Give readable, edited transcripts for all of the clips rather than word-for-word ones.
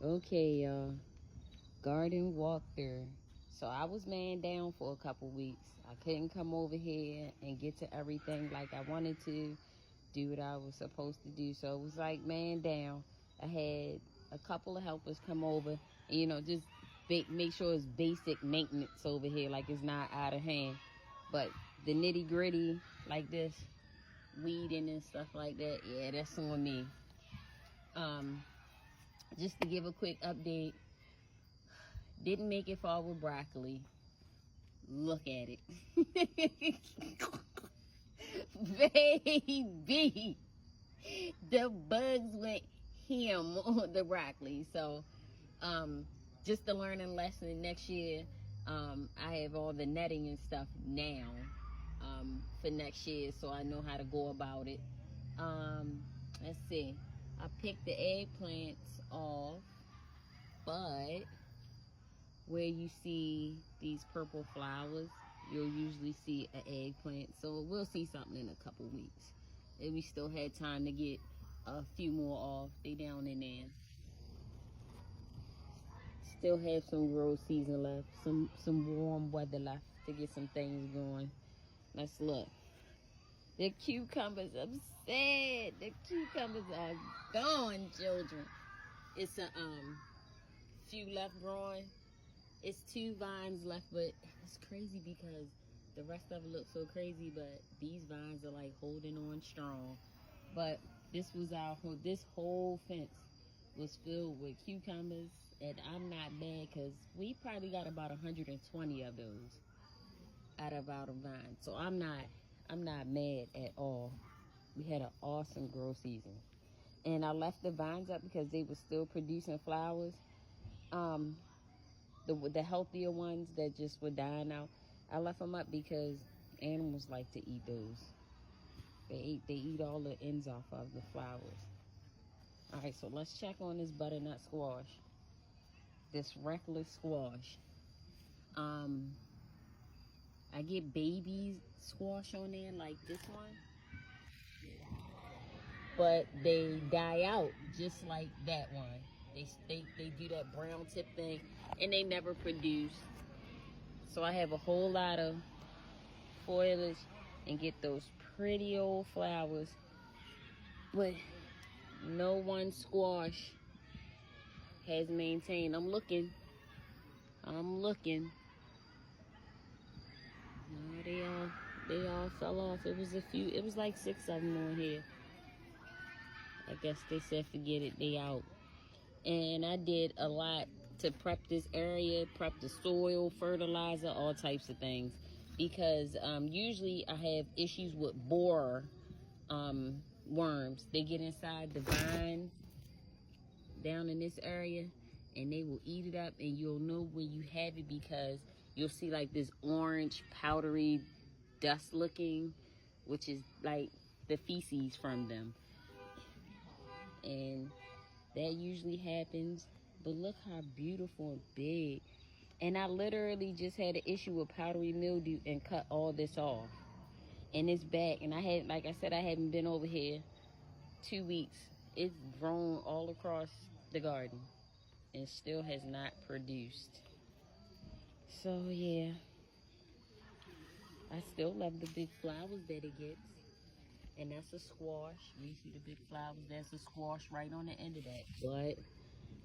Okay, y'all. Garden walkthrough. So I was man down for a couple weeks. I couldn't come over here and get to everything like I wanted to, do what I was supposed to do. So it was like man down. I had a couple of helpers come over, and, just make sure it's basic maintenance over here, like it's not out of hand. But the nitty gritty, like this, weeding and stuff like that, yeah, that's on me. Just to give a quick update, didn't make it far with broccoli. Look at it. Baby, the bugs went ham on the broccoli. So just a learning lesson next year. I have all the netting and stuff now for next year, so I know how to go about it. Let's see, I picked the eggplants off, but where you see these purple flowers, you'll usually see an eggplant. So we'll see something in a couple weeks. And we still had time to get a few more off. They down in there. Still have some grow season left. Some warm weather left to get some things going. Let's look. The cucumbers, I'm sad. The cucumbers are gone, children. It's a few left growing. It's 2 vines left, but it's crazy because the rest of it looks so crazy, but these vines are like holding on strong. But this whole fence was filled with cucumbers, and I'm not mad because we probably got about 120 of those out of our vine. So I'm not mad at all. We had an awesome grow season. And I left the vines up because they were still producing flowers. The healthier ones that just were dying out, I left them up because animals like to eat those. They eat all the ends off of the flowers. All right, so let's check on this butternut squash, this reckless squash. I get baby squash on there like this one, but they die out just like that one. They do that brown tip thing, and they never produce. So I have a whole lot of foliage and get those pretty old flowers, but no one squash has maintained. I'm looking. No, they all fell off. It was like 6 of them on here. I guess they said forget it, they out. And I did a lot to prep this area, prep the soil, fertilizer, all types of things. Because usually I have issues with borer worms. They get inside the vine down in this area, and they will eat it up, and you'll know when you have it because you'll see like this orange, powdery dust looking, which is like the feces from them. And that usually happens. But look how beautiful and big. And I literally just had an issue with powdery mildew and cut all this off. And it's back. And I had, like I said, I haven't been over here 2 weeks. It's grown all across the garden and still has not produced. So yeah, I still love the big flowers that it gets. And that's a squash. You see the big flowers, that's a squash right on the end of that. But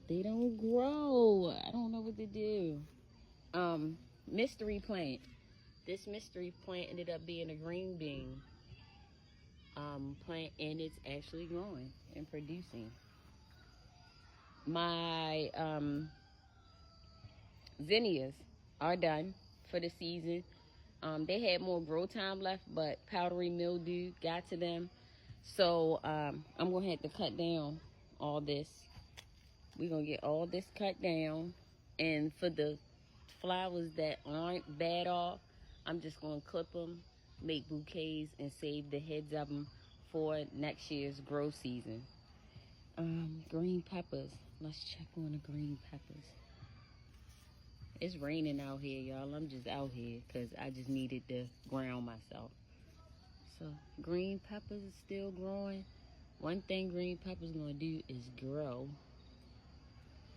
they don't grow. I don't know what to do. Mystery plant. This mystery plant ended up being a green bean plant, and it's actually growing and producing. My zinnias are done for the season. They had more grow time left, but powdery mildew got to them. So I'm going to have to cut down all this. We're going to get all this cut down. And for the flowers that aren't bad off, I'm just going to clip them, make bouquets, and save the heads of them for next year's grow season. Green peppers. Let's check on the green peppers. It's raining out here, y'all. I'm just out here because I just needed to ground myself. So green peppers is still growing. One thing green peppers gonna do is grow.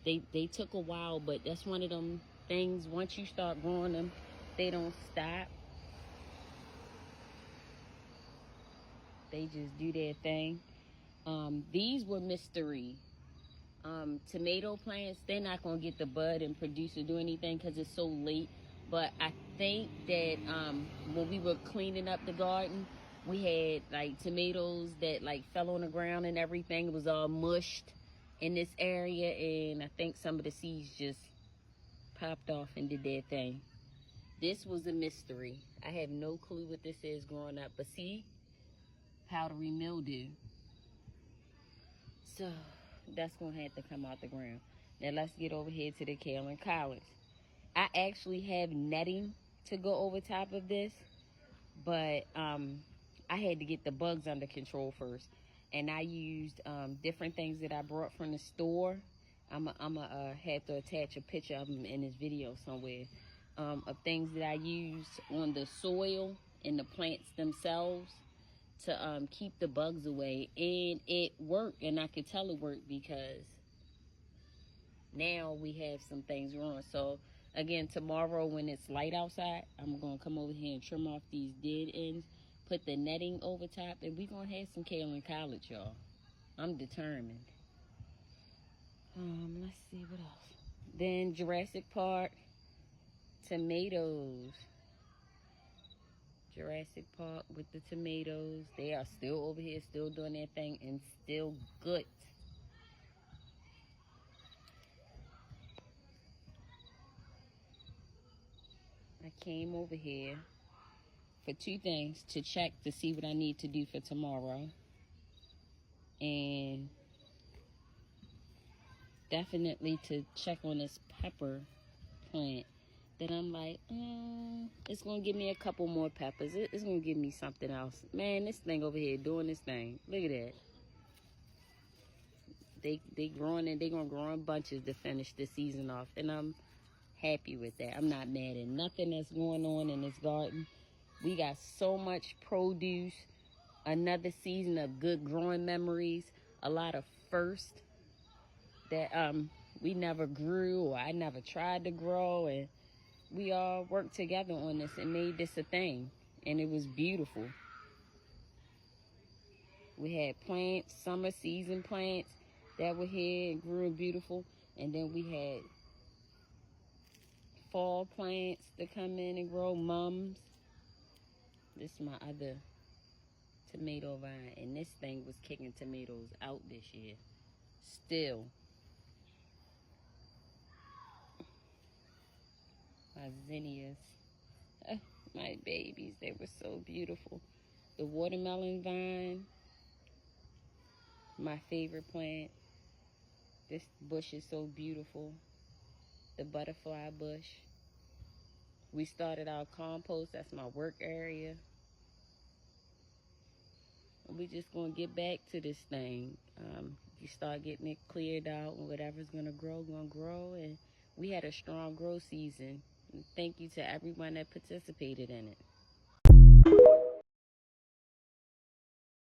They took a while, but that's one of them things. Once you start growing them, they don't stop. They just do their thing. These were mystery. Tomato plants, they're not going to get the bud and produce or do anything because it's so late. But I think that when we were cleaning up the garden, we had like tomatoes that like fell on the ground and everything. It was all mushed in this area, and I think some of the seeds just popped off and did their thing. This was a mystery. I have no clue what this is growing up, but see, powdery mildew. So that's gonna have to come out the ground. Now let's get over here to the kale and collards. I actually have netting to go over top of this, but I had to get the bugs under control first, and I used different things that I brought from the store. I'm have to attach a picture of them in this video somewhere, of things that I used on the soil and the plants themselves to keep the bugs away, and it worked, and I could tell it worked because now we have some things growing. So again, tomorrow when it's light outside, I'm gonna come over here and trim off these dead ends, put the netting over top, and we're gonna have some kale and collards, y'all. I'm determined. Let's see what else. Then Jurassic Park tomatoes. Jurassic Park with the tomatoes. They are still over here, still doing their thing, and still good. I came over here for two things: to check to see what I need to do for tomorrow, and definitely to check on this pepper plant that I'm like, it's gonna give me a couple more peppers. It's gonna give me something else. Man, this thing over here doing this thing. Look at that. They growing, and they gonna grow in bunches to finish the season off, and I'm happy with that. I'm not mad at nothing that's going on in this garden. We got so much produce, another season of good growing memories, a lot of firsts that we never grew or I never tried to grow, and we all worked together on this and made this a thing, and it was beautiful. We had plants, summer season plants that were here and grew beautiful, and then we had fall plants that come in and grow, mums. This is my other tomato vine, and this thing was kicking tomatoes out this year. Still. My zinnias. My babies, they were so beautiful. The watermelon vine, my favorite plant. This bush is so beautiful. The butterfly bush. We started our compost. That's my work area. We just gonna get back to this thing. You start getting it cleared out, and whatever's gonna grow. And we had a strong grow season. And thank you to everyone that participated in it.